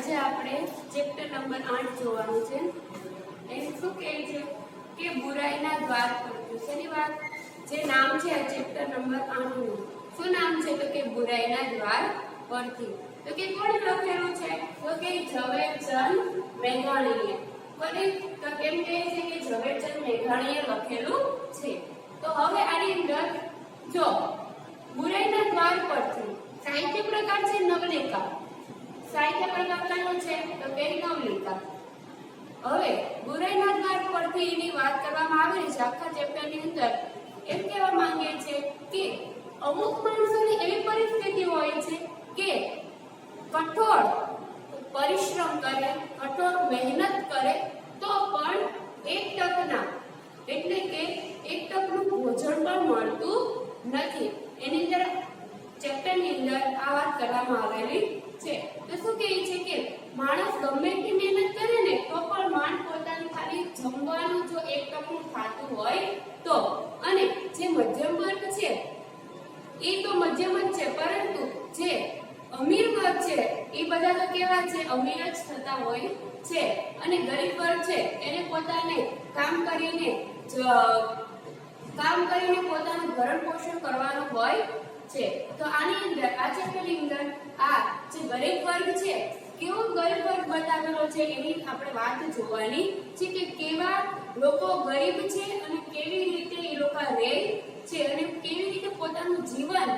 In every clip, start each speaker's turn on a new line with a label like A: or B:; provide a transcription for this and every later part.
A: આજે આપણે chapter number 8 જોવાનું છે. એનું શું કહે છે કે બુરાઈના દ્વાર પરથી. શેની વાત? જે નામ છે આ ચેપ્ટર નંબર 8 નું શું નામ છે તો કે બુરાઈના દ્વાર પરથી. તો કે કોણે લખેલું છે તો કે ઝવેરચંદ મેઘાણીએ. કોને? તો કેમ કહે છે કે ઝવેરચંદ મેઘાણીએ લખેલું છે. તો હવે આની અંદર જો બુરાઈના દ્વાર પરથી સાહિત્ય પ્રકાર છે નવલિકા. સાહિત્ય પ્રકાર કયો છે તો કે નવલિકા. હવે બુરાઈના દ્વાર પરથી એની વાત કરવામાં આવેલી છે આખા ચેપ્ટરની અંદર. એમ કહેવા માંગે છે કે અમુક માણસોની એવી પરિસ્થિતિ હોય છે કે કઠોર પરિશ્રમ કરે, કઠોર મહેનત કરે તો પણ એક ટકના એટલે કે એક ટકનું ભોજન પણ મળતું નથી. એની અંદર ચેપ્ટરની અંદર આ વાત કરવામાં આવેલી છે. તો શું કહે છે કે માણસ ગમે એટલી મહેનત કરે ને તો પણ માણસ પોતાનું ખાલી જમવાનું જો એક ટકનું ખાતું હોય તો. અને જે મધ્યમ વર્ગ છે એ તો મધ્યમ જ છે, પરંતુ જે અમીર વર્ગ છે એ બધા તો કેવા છે અમીર જ થતા હોય છે. અને ગરીબ વર્ગ છે એને પોતાને કામ કરીને પોતાનું ભરણ પોષણ કરવાનું હોય છે. તો આની અંદર આ ચેપ્ટરની અંદર આ જે ગરીબ વર્ગ છે કેવો ગરીબ વર્ગ બતાવેલો છે એની આપણે વાત જોવાની છે કે કેવા લોકો ગરીબ છે અને કેવી રીતે એ લોકો રહે છે અને કેવી રીતે પોતાનું જીવન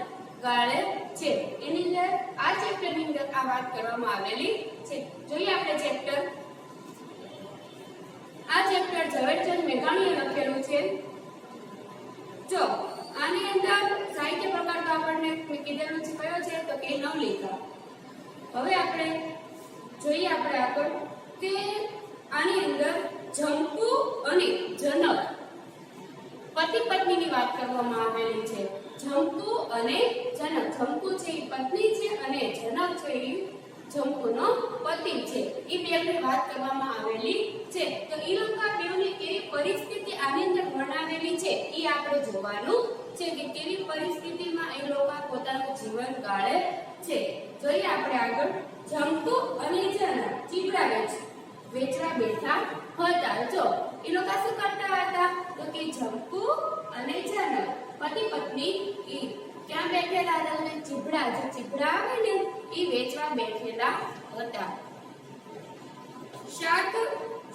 A: ગાળે છે. એની અંદર આ ચેપ્ટરની અંદર આ વાત કરવામાં આવેલી છે. જોઈએ આપણે ચેપ્ટર. આ ચેપ્ટર ઝવેરચંદ મેઘાણીએ લખેલું છે. જો આની અંદર સાહિત્ય પ્રકાર તો આપણને કીધેલું છે કયો છે તો કે નવલિકા. હવે આપણે જોઈએ આપણે આગળ કે આની અંદર જંકુ અને જનક પતિ પત્નીની વાત કરવામાં આવેલી છે. જંકુ અને જનક. જંકુ છે એ પત્ની છે અને જનક છે એ જંકુનો પતિ છે. એ બેની વાત કરવામાં આવેલી છે. તો એ લોકો બેની કેવી પરિસ્થિતિ આની અંદર વર્ણવેલી છે એ આપણે જોવાનું છે કે કેવી પરિસ્થિતિમાં એ લોકો પોતાનું જીવન ગાળે છે. જોઈએ આપણે આગળ. જંકુ અને જનક ચીબડા વેચવા બેઠા હતા. જો એ લોકો શું કરતા હતા તો કે જંકુ અને જનક પતિ પત્ની એ ક્યાં બેઠેલા હતા અને ચીબડા જે ચીબડા આવે ને એ વેચવા બેઠેલા હતા.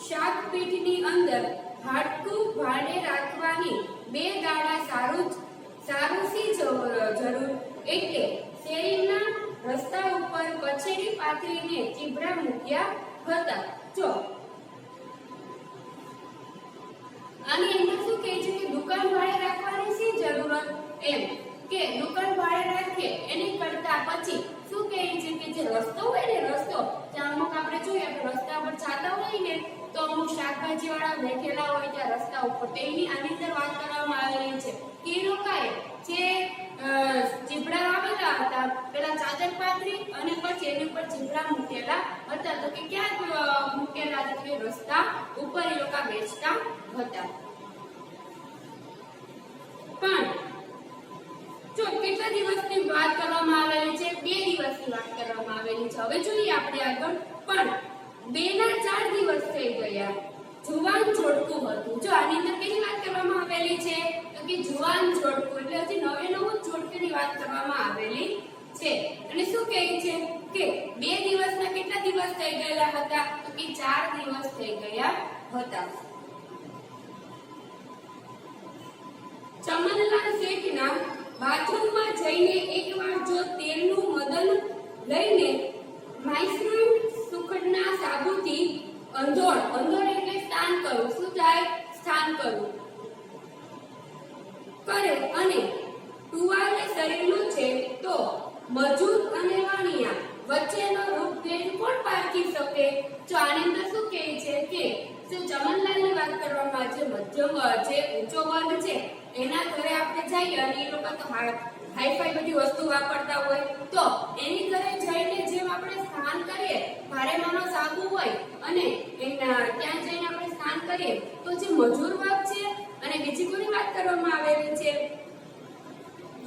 A: શાક પીઠની અંદર હાડકું ભાડે રાખવાની 2 ગાડા સારું સી જરૂર એટલે શેરીના રસ્તા ઉપર કચેરી પાથરીને ચીબડા મૂક્યા હતા. જો આની અંદર શું કહે છે કે દુકાન ભાડે રાખવાની શી જરૂરત એમ કે દુકાન ભાડે રાખીએ એની કરતા પછી શું કહે છે કે જે રસ્તો હોય ને રસ્તો ત્યાં અમુક આપણે જોઈએ આપણે રસ્તા પર ચાલતા હોય ને તો અમુક શાકભાજી વાળા બેઠેલા હોય ત્યાં રસ્તા ઉપર તેની આની અંદર વાત કરવામાં આવેલી છે કે એ લોકોએ જે ચીબડા આવેલા હતા પેલા ચાદર પાથરી અને પછી એની ઉપર ચીબડા મૂકેલા હતા. તો કે ક્યાં મૂકેલા હતા કે રસ્તા ઉપર એ લોકો વેચતા હતા. પણ જો કેટલા દિવસની વાત કરવામાં આવેલી છે 2 દિવસની વાત કરવામાં આવેલી છે. હવે જોઈએ આપણે આગળ. પણ 2 ના 4 દિવસ થઈ ગયા. જુવાન જોડકું હતું. જો આની અંદર કેની વાત કરવામાં આવેલી છે તો કે જુવાન જોડકું એટલે હજી નવે નવું જોડકુની વાત કરવામાં આવેલી છે. અને શું કહે છે કે 2 દિવસના કેટલા દિવસ થઈ ગયેલા હતા તો કે 4 દિવસ થઈ ગયા હતા. ચમનલાલ શેઠના બાથરૂમમાં જઈને એકવાર જો તેલનું મદન લઈને માઇસૂર સુખડના સાબુથી અંધોળ એટલે સ્નાન કરવું. શું થાય? સ્નાન કરવું કરે અને ટુવાલે શરીરનું છે તો મજૂર અને વાણિયા વચ્ચેનો રૂપભેદ કોણ પારખી શકે? જો આની અંદર શું કહે છે કે ચમનલાલની વાત કરવામાં જે મધ્યમ જે ઊંચો વર્ગ છે એના ઘરે આપણે જઈએ અને એ લોકો તો હાઈફાઈ બધી વસ્તુ વાપરતા હોય તો એની ઘરે જઈને જેમ આપણે સ્નાન કરીએ ભારેમાનો સાબુ હોય અને ત્યાં જઈને આપણે સ્નાન કરીએ તો જે મજૂર વર્ગ છે અને બીજી કોની વાત કરવામાં આવેલી છે?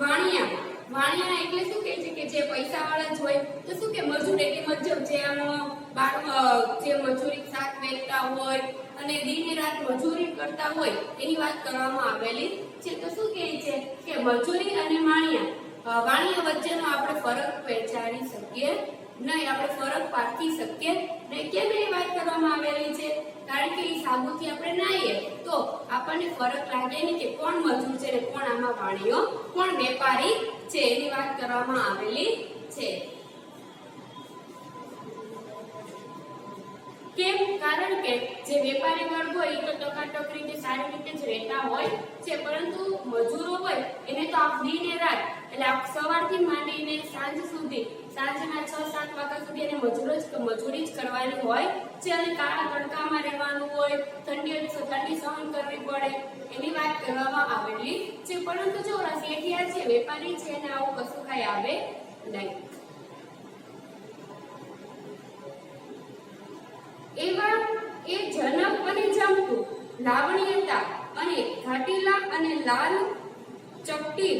A: વાણિયા વાણિયા એટલે શું કહે છે કે જે પૈસાવાળા જ હોય, તો શું કે મજૂર એટલે મજૂર જે જે મજૂરી શાક વેચતા હોય અને દિને રાત મજૂરી કરતા હોય એની વાત કરવામાં આવેલી છે. તો શું કહે છે કે મજૂરી અને વાણિયા વચ્ચેનો આપણે ફરક પહેચાની શકીએ નહીં, આપણે ફરક પારખી શકીએ નહીં. કેમ એની વાત કરવામાં આવેલી છે? કારણ કે એ સાબુથી આપણે નાહીએ તો આપણને ફરક લાગે નહીં કે કોણ મજૂર છે ને કોણ આમાં વાણિયો, કોણ વેપારી છે, એની વાત કરવામાં આવેલી છે. કેમ? કારણ કે જે વેપારી વર્ગ હોય એ તો ટકાટક રીતે સારી રીતે જ રહેતા હોય છે, પરંતુ મજૂરો હોય એને તો આખી દિને રાત એટલે સવારથી માંડીને સાંજ સુધી, સાંજના 6-7 વાગ્યા સુધી એને મજૂરી જ કરવાની હોય છે અને કાળા તડકામાં રહેવાનું હોય, ઠંડી સહન કરવી પડે એની વાત કરવામાં આવેલી છે. પરંતુ જો શેઠિયા છે, વેપારી છે એને આવું કશું કઈ આવે નહીં. એવા એ જનક અને જંતુ, લાવણ્યતા અને ઘાટીલા અને લાલ ચપટી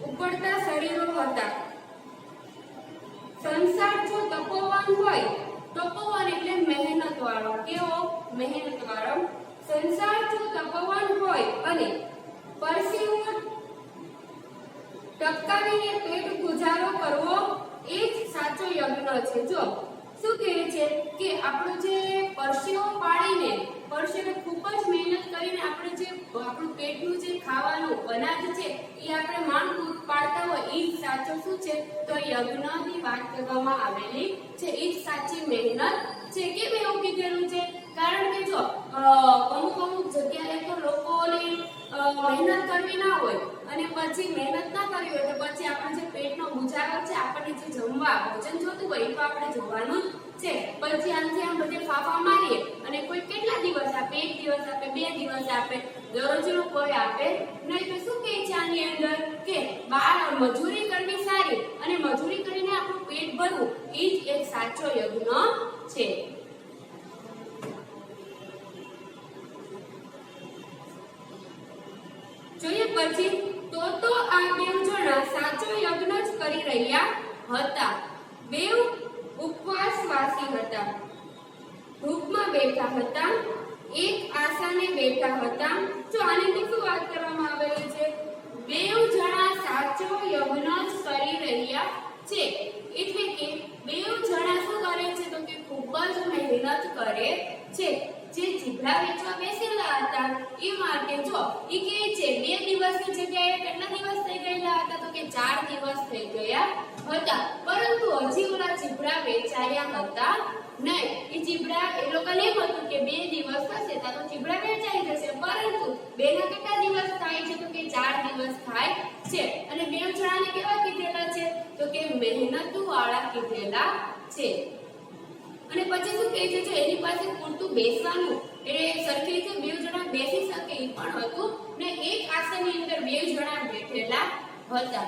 A: ઉપડતા શરીરો હતા. સંસાર જો તપોવન હોય, તપોવન એટલે મહેનત વાળો, કેવો? મહેનત વાળો. સંસાર જો તપોવન હોય અને પરસેવો ટપકાવીને પેટ ગુજારો કરવો એ જ સાચો યજ્ઞ છે. જો શું કહે છે કે આપણું જે પરસેવો પાડીને, પરસેવો ખૂબ જ મહેનત કરીને આપણે જે આપણું પેટનું જે ખાવાનું અનાજ છે એ આપણે માંડ પાડતા હોય એ જ સાચો શું છે? તો યજ્ઞની વાત કરવામાં આવેલી છે. એ જ સાચી મહેનત છે. કેમ એવું કીધેલું છે? કારણ કે જો અમુક જગ્યાએ તો લોકોને મહેનત કરવી ના હોય અને પછી મહેનત ના કરવી હોય તો પછી આપણે જે પેટનો ગુજારો છે, આપણને જે જમવા ભોજન જોતું હોય એ તો આપણે જોવાનું જ છે. પછી આમથી આમ બધે ફાફા મારીએ અને કોઈ કેટલા દિવસ આપે? 1 દિવસ આપે, 2 દિવસ આપે, દરરોજનું કોઈ આપે નહીં. તો શું કહે છે આની અંદર કે મજૂરી કરવી સારી અને મજૂરી કરીને આપણું પેટ ભરવું એ જ એક સાચો યજ્ઞ છે. જોઈએ પછી તો આ બેવ જણા સાચો યજ્ઞ જ કરી રહ્યા હતા. બેવ ઉપવાસવાસી હતા, ધૂપમાં બેઠા હતા, એક આસાને બેઠા હતા. જો આની શું વાત કરવામાં આવેલી છે? બેવ જણા સાચો યજ્ઞ જ કરી રહ્યા છે. એટલે કે બેવ જણા શું કરે છે? તો કે ખૂબ જ મહેનત કરે છે. જે ચીભડા વેચવા બેસેલા હતા એ માટે જો એ કહે છે 2 દિવસની જગ્યાએ કેટલા દિવસ થઈ ગયેલા હતા? તો કે 4 દિવસ થઈ ગયા હતા. પરંતુ હજી ઓલા ચીભડા વેચાયા હતા નહીં. એ ચીભડા એ લોકોને એમ હતું કે 2 દિવસ થશે તો ચીભડા વેચાઈ જશે, પરંતુ બેના કેટલા દિવસ થાય છે? તો કે 4 દિવસ થાય છે. અને બેવ જણાને કેવા કીધેલા છે? તો કે મહેનતુ વાળા કીધેલા છે. અને પછી શું કહે છે? જો એની પાસે પૂરતું બેસવાનું એટલે સરખી રીતે બેવ જણા બેસી શકે એ પણ હતું ને એક આસનની અંદર બેવ જણા બેઠેલા હતા.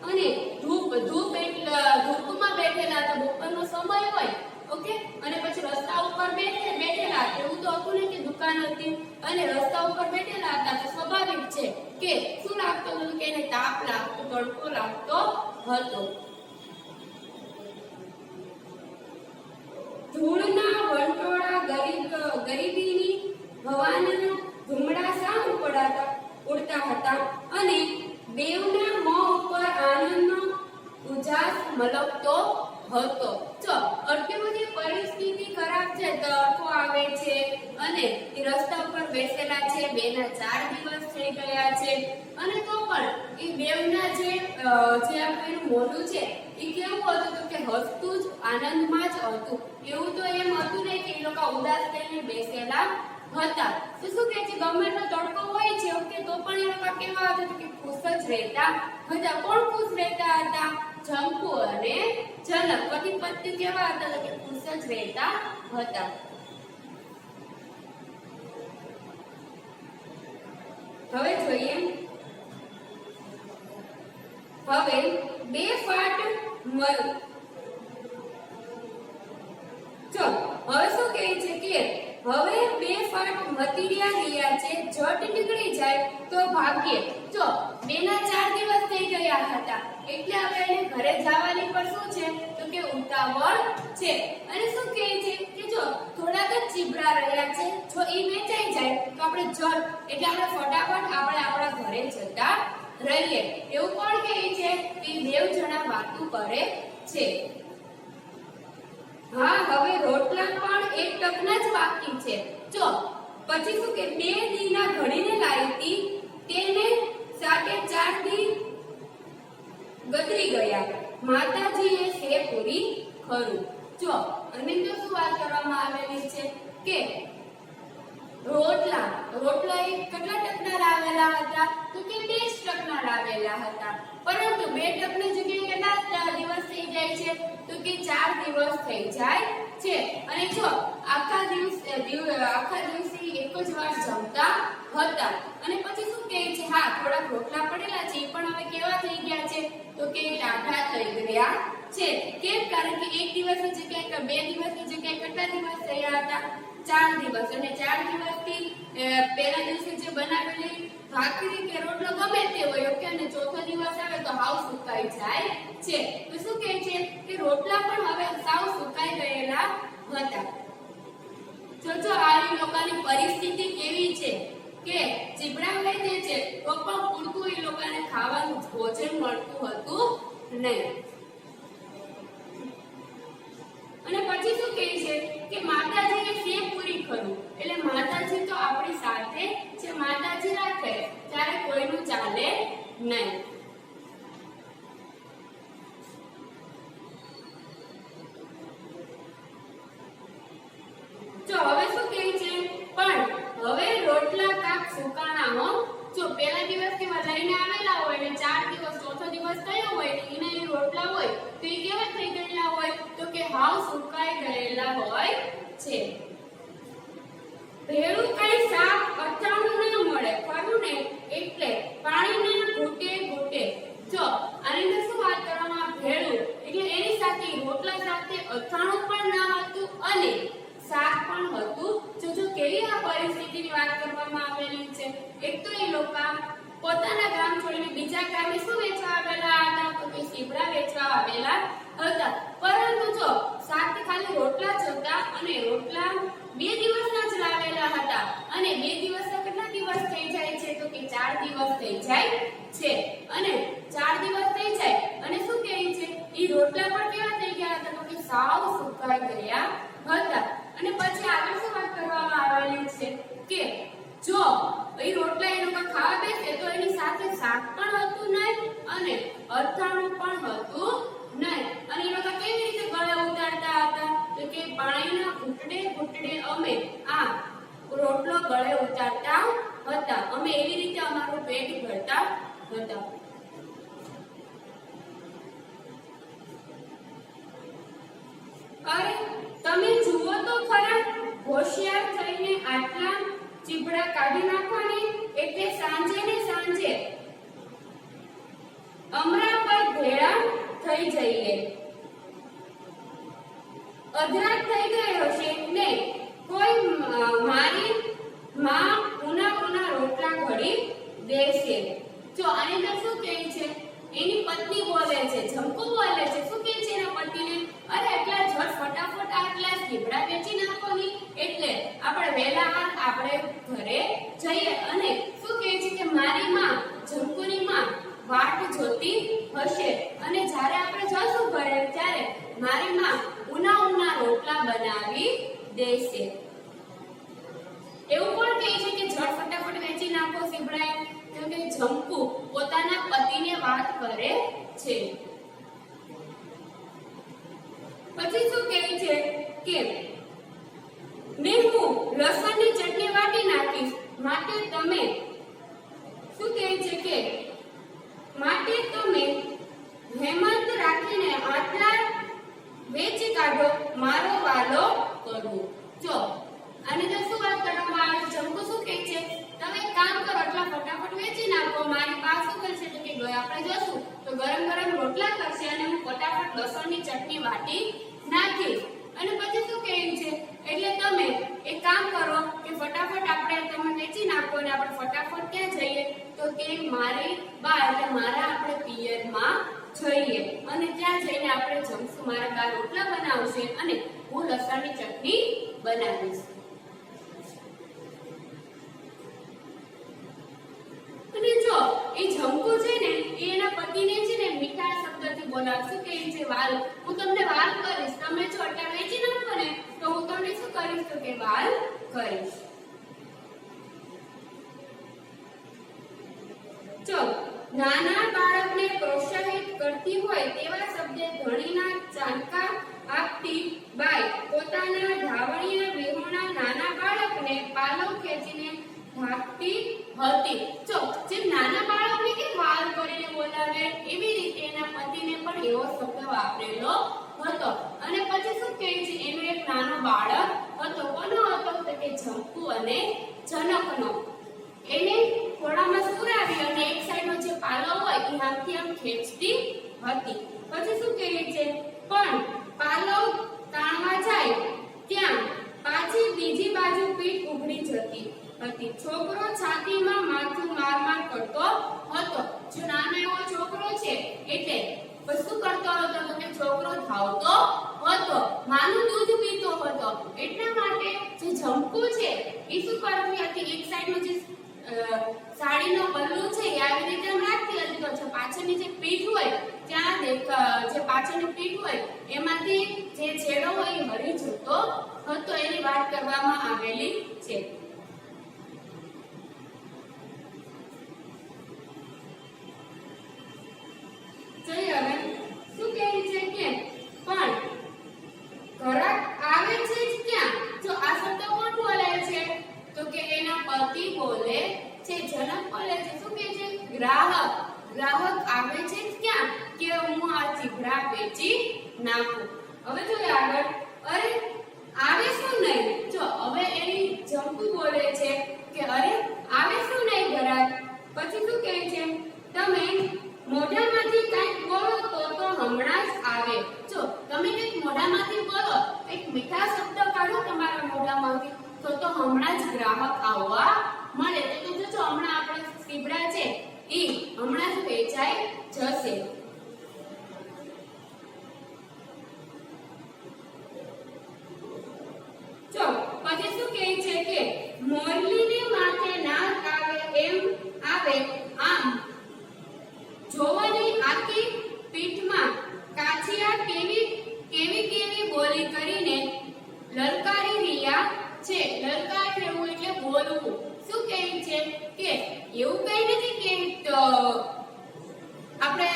A: અને ધૂપમાં બેઠેલા હતા, બપોરનો સમય હોય, ઓકે. અને પછી રસ્તા ઉપર બેઠેલા હતા. એવું તો હતું ને કે દુકાન હતી અને રસ્તા ઉપર બેઠેલા હતા તો સ્વાભાવિક છે કે શું લાગતું હતું કે એને તાપ લાગતો, તડકો લાગતો હતો. ધૂળના વંટોળા ગરીબીની હવાના ધુમડા સામ ઉડતા હતા અને બેવના મોં ઉપર આનંદનો ઉજાસ મલકતો હતો. જો આટલી બધી પરિસ્થિતિ ખરાબ છે, તડકો આવે છે અને એ રસ્તા ઉપર બેસેલા છે, 2 ના 4 દિવસ થઈ ગયા છે અને તો પણ એ બેવના જે આપણું મોઢું છે એ કેવું હતું? તો કે હસતું જ, આનંદમાં જ હતું. એવું તો એમ હતું નહીં કે એ લોકો ઉદાસ થઈને બેસેલા હતા. તો શું કહે છે? ગમે એટલો તડકો હોય છે, ઓકે, તો પણ એ લોકો કેવા હતા? તો કે ખુશ જ રહેતા હતા. કોણ ખુશ રહેતા હતા? જંપુ અને જનક પતિ પત્ની કેવા હતા? તો કે ખુશ જ રહેતા હતા. હવે જોઈએ, હવે 2 ફાટ જો હવે શું કહે છે કે હવે બે ફાટ મતીરિયા રહ્યા છે, જટ નીકળી જાય તો ભાગ્યે. જો 2 ના 4 દિવસ થઈ ગયા હતા એટલે હવે એને ઘરે જવાની પર શું છે તો કે ઉતાવળ છે. અને શું કહે છે કે જો થોડાક જ ચીબડા રહ્યા છે, જો ઈ વેચાઈ જાય તો આપણે જટ એટલે આપણે ફટાફટ આપણા ઘરે જતા રહીએ. એવું કોણ કહે છે કે દેવ જણા વાતું કરે છે. હા, હવે રોટલા પણ એક ટકના જ બાકી છે. જો પછી શું કે 2 દીના ઘડીને લાવી હતી, તેને 4.5 દી ગતરી ગયા, માતાજીએ સે પૂરી ખરું. જો અને તો શું વાત કરવામાં આવેલી છે કે રોટલા એ કેટલા ટકના લાવેલા હતા તો કે 20 ટકના લાવેલા હતા, પરંતુ 2 ટકની જગ્યાએ કેટલા દિવસ થઈ જાય છે તો કે 4 દિવસ થઈ જાય છે. અને જો આખા દિવસે એક જ વાર જમતા હતા. અને પછી શું કહે છે, હા થોડા રોટલા પડેલા છે પણ હવે કેવા થઈ ગયા છે તો કે ટાઢા થઈ ગયા છે. કેમ? કારણ કે એક દિવસની જગ્યાએ 2 દિવસની જગ્યાએ કેટલા દિવસ થયા હતા 4 દિવસ. અને 4 દિવસથી પહેલા દિવસે જે બનાવેલી ભાખરી કે રોટલો ગમે તે હોય ઓકે, અને ચોથો દિવસ આવે તો હાવ સુકાઈ જાય છે. તો શું કહે છે કે રોટલા પણ હવે સાવ સુકાઈ ગયેલા હતા. જો આ લોકોની પરિસ્થિતિ કેવી છે કે ચીબડા વેચે છે તો પણ પૂરતું એ લોકોને ખાવાનું ભોજન મળતું હતું નહીં. અને પછી શું કહે છે કે માતાજીએ સે પૂરી ખરું, એટલે માતાજી તો આપણી સાથે છે, માતાજી રાખે ત્યારે કોઈનું ચાલે નહીં. જો હવે શું કહે છે, પણ હવે રોટલા કાક સુકાણા હો. જો પહેલા દિવસ કેવા લઈને આવેલા હોય ને 4 દિવસ ચોથો દિવસ થયો હોય ને એને એ રોટલા હોય તો એ કેવા થઈ ગયેલા હોય તો કે હાવ સુકાઈ ગયેલા હોય છે. ભેળું કઈ શાક અથાણું ન મળે ખરું ને, એટલે પાણીને ઘૂંટે ઘૂંટે. જો આની અંદર શું વાત કરવામાં, ભેળું એટલે એની સાથે રોટલા સાથે અથાણું પણ ન હતું અને શાક પણ હતું. જો કેવી આ પરિસ્થિતિની વાત કરવામાં આવેલી છે. એક તો એ લોકો પોતાના ગામ છોડીને બીજા ગામે શું વેચવા આવેલા હતા તો કે સીબડા વેચવા આવેલા હતા, પરંતુ જો શાક ખાલી રોટલા જ હતા અને રોટલા 2 દિવસના જ લાવેલા હતા. અને 2 દિવસના કેટલા દિવસ થઈ જાય છે તો કે 4 દિવસ થઈ જાય છે. અને 4 દિવસ થઈ જાય અને શું કહે છે ઈ રોટલા પણ કેવા થઈ ગયા હતા તો કે સાવ સુકાઈ ગયા હતા. અને પછી આગળ શું વાત કરવામાં આવેલી છે કે જો એ રોટલા એ લોકો ખાવા બેસે તો એની સાથે શાક પણ હતું નહીં અને અથાણું પણ હતું નહીં. અને એ લોકો કેવી રીતે ગળે ઉતારતા હતા તો કે પાણીના ઘૂંટડે ઘૂંટડે અમે આ રોટલો ગળે ઉતારતા હતા, અમે એવી રીતે અમારું પેટ ભરતા હતા. અરે તમે જુઓ તો ખરા, હોશિયાર થઈને આટલા ચીબડા કાઢી નાખવાની એટલે સાંજે ને સાંજે અમરા પર ભેળા થઈ જઈએ. અધરાત થઈ ગયો છે ને કોઈ મારી માં ઉના રોટલા ઘડી દેશે. જો આની અંદર શું કહે છે, એની પત્ની બોલે છે, જમકુ બોલે છે. શું કહે છે એના પતિને, અરે એટલા ઝટ ફટાફટ આટલા ચીબડા વેચી નાખો ની એટલે આપણે વહેલા આપણે ઘરે જઈએ. અને શું કહે છે કે મારી માં જમકુની માં વાટ જોતી હશે અને જ્યારે આપણે જશું ઘરે ત્યારે મારી માં ઉના રોટલા બનાવી દેશે. એવું પણ કહે છે કે ઝટ ફટાફટ વેચી નાખો સીબડા, કેમ કે જમકુ પોતાના પતિને વાત કરે છે. પછી શું કહે છે કે મેં હું લસણની ચટણી વાટી નાખીશ, માટે તમે શું કહે છે કે માટે તમે હેમંત રાખીને આટલા વેચી કાઢો, મારો વાલો કરું. જો આની તો શું વાત કરવામાં આવે છે, જમકુ શું કહે છે, તમે એક કામ કરો, આટલા ફટાફટ વેચી નાખો, મારી પાસે શું કરશે તો કે આપણે જશું તો ગરમ ગરમ રોટલા કરશે અને હું ફટાફટ લસણની ચટણી વાટી નાખીશ. અને પછી શું કહે છે, એટલે તમે એક કામ કરો કે ફટાફટ આપણે તમે વેચી નાખો અને આપણે ફટાફટ ક્યાં જઈએ તો કે મારી બા એટલે મારા આપણે પિયરમાં જઈએ અને ત્યાં જઈને આપણે જમશું. મારા બા રોટલા બનાવશે અને હું લસણની ચટણી બનાવીશ. અને જો એ જમકુ છે ને એ એના પતિને છે ને મીઠા શબ્દથી બોલાવશે કે છે વાલ, હું તમને વાલ કરીશ, તમે જો અત્યારે વેચી નાખો ને તો હું તમને શું કરીશ તો કે વાલ કરીશ. જો નાના બાળકને પ્રોત્સાહિત કરતી હોય તેવા શબ્દે ધણીના ચાંકા આપતી બાઈ પોતાના ધાવણીયા વિહોણા નાના બાળકને પાલવ ખેંચીને ઢાંકતી હતી. જો જેમ નાના બાળકને કે વાલ કરીને બોલાવે એવી રીતે એના પતિને પણ એવો શબ્દ વાપરેલો હતો. અને પછી શું કહે છે એનો એક નાનો બાળક હતો. કોનો હતો તો કે જંકુ અને જનકનો. એને ખોળામાં સુરાવી અને એક સાઈડનો જે પાલવ હોય એ આમથી આમ ખેંચતી હતી. પછી શું કહે છે પણ પાલવ તાણવા જાય ત્યાં પાછી બીજી બાજુ પીઠ ઉઘડી જતી હતી. છોકરો છાતીમાં માથું માર માર કરતો હતો. જો નાનો એવો છોકરો છે એટલે શું કરતો હતો તો કે છોકરો ધાવતો હતો, માનું દૂધ પીતો હતો. એટલા માટે જે જંકુ છે એ શું કરતી હતી એક સાઈડનો જે સાડીનો પલ્લુ છે એ આવી રીતે આમ રાખતી હતી. તો પાછળની જે પીઠ હોય ત્યાં જે પાછળની પીઠ હોય એમાંથી જે છેડો હોય એ હરી જતો હતો એની વાત કરવામાં આવેલી છે. જોઈએ હવે શું કહે છે કે પણ ઘરાક આવે છે જ ક્યાં. જો આ શબ્દ કોણ બોલે છે તો કે એના પતિ બોલે છે, જનક બોલે છે. શું કહે છે ગ્રાહક. ગ્રાહક આવે છે જ ક્યાં કે હું આ ચીભડા વેચી નાખું. હવે જોઈએ આગળ. અરે આવે શું નહીં. જો હવે એની જંકુ બોલે છે કે અરે આવે શું નહીં ગ્રાહક. પછી શું કહે છે તમે મોઢામાંથી કંઈક બોલો તો હમણાં જ આવે. જો તમે કંઈક મોઢામાંથી બોલો, એક મીઠા શબ્દ કાઢો તમારા મોઢામાંથી તો હમણાં જ ગ્રાહક આવવા મળે. તો જોજો હમણાં આપણે ચીભડા છે ઈ હમણાં જ વેચાઈ જશે. જો પછી શું કહે છે કે મોરલીને માથે નાક આવે એમ આવે આમ જોવાની આખી પીઠમાં કાછિયા કેવી કેવી કેવી બોલી કરીને લલકારી રહ્યા છે. લલકારી રહેવું એટલે બોલવું. શું કહે છે કે એવું કઈ નથી કે આપણે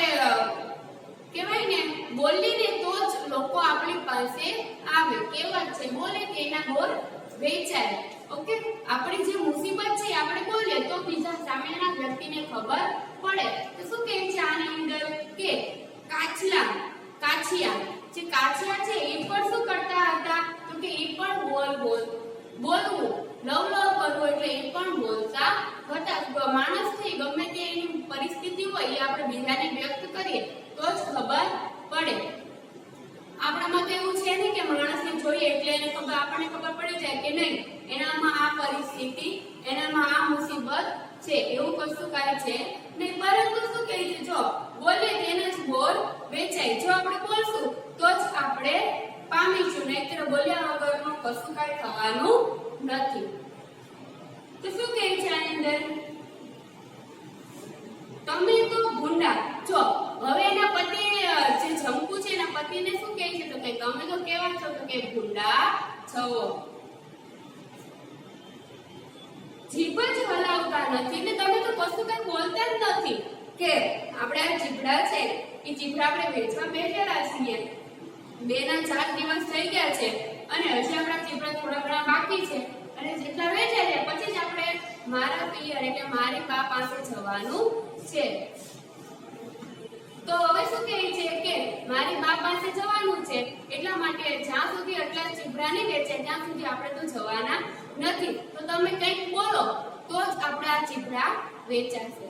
A: કહેવાય ને બોલીને તો જ લોકો આપણી પાસે આવે. કહેવત છે બોલે કે એના બોર વેચાય. ઓકે, આપણી જે મુસીબત છે આપણે બોલીએ તો બીજા સામેના વ્યક્તિને ખબર પડે. તો શું કહે છે આની અંદર કે કાછિયા જે કાછિયા છે એ પણ શું કરતા હતા તો કે એ પણ બોલવું લવ કરવું એટલે એ પણ બોલતા હતા. માણસ છે ગમે તે એની પરિસ્થિતિ હોય એ આપણે બીજાને વ્યક્ત કરીએ તો જ ખબર પડે. આપણામાં તો એવું છે ને કે માણસને જોઈએ એટલે એને આપણને ખબર પડી જાય કે નહીં એનામાં આ પરિસ્થિતિ, એનામાં આ મુસીબત છે, એવું કશું કાંઈ છે નહીં. પરંતુ શું કહે છે જો બોલે તેને જ બોર વેચાય. જો આપણે બોલશું તો જ આપણે પામીશું, નહીંતર બોલ્યા વગરનું કશું કાંઈ થવાનું નથી. તો શું કહે છે આની અંદર તમે તો ભૂંડા. જો હવે એના પતિ જે જંકુ છે એના પતિને શું કહે છે તો કે તમે તો કેવા છો તો કે ભૂંડા છો. જીભ જ હલાવતા નથી ને તમે તો કશું કઈ બોલતા જ નથી. કે આપણે આ ચીભડા છે એ ચીભડા આપણે વેચવા બેઠેલા છીએ. 2 ના 4 દિવસ થઈ ગયા છે અને હજી આપણા ચીભડા થોડા ઘણા બાકી છે અને જેટલા વેચાય છે પછી જ આપણે મારા પિયર એટલે મારી બા પાસે જવાનું છે. તો હવે શું કહે છે કે મારી બા પાસે જવાનું છે એટલા માટે જ્યાં સુધી આટલા ચીભડા નહીં વેચે ત્યાં સુધી આપણે તો જવાના નથી. તો તમે કંઈક બોલો તો જ આપણા ચીભડા વેચાશે.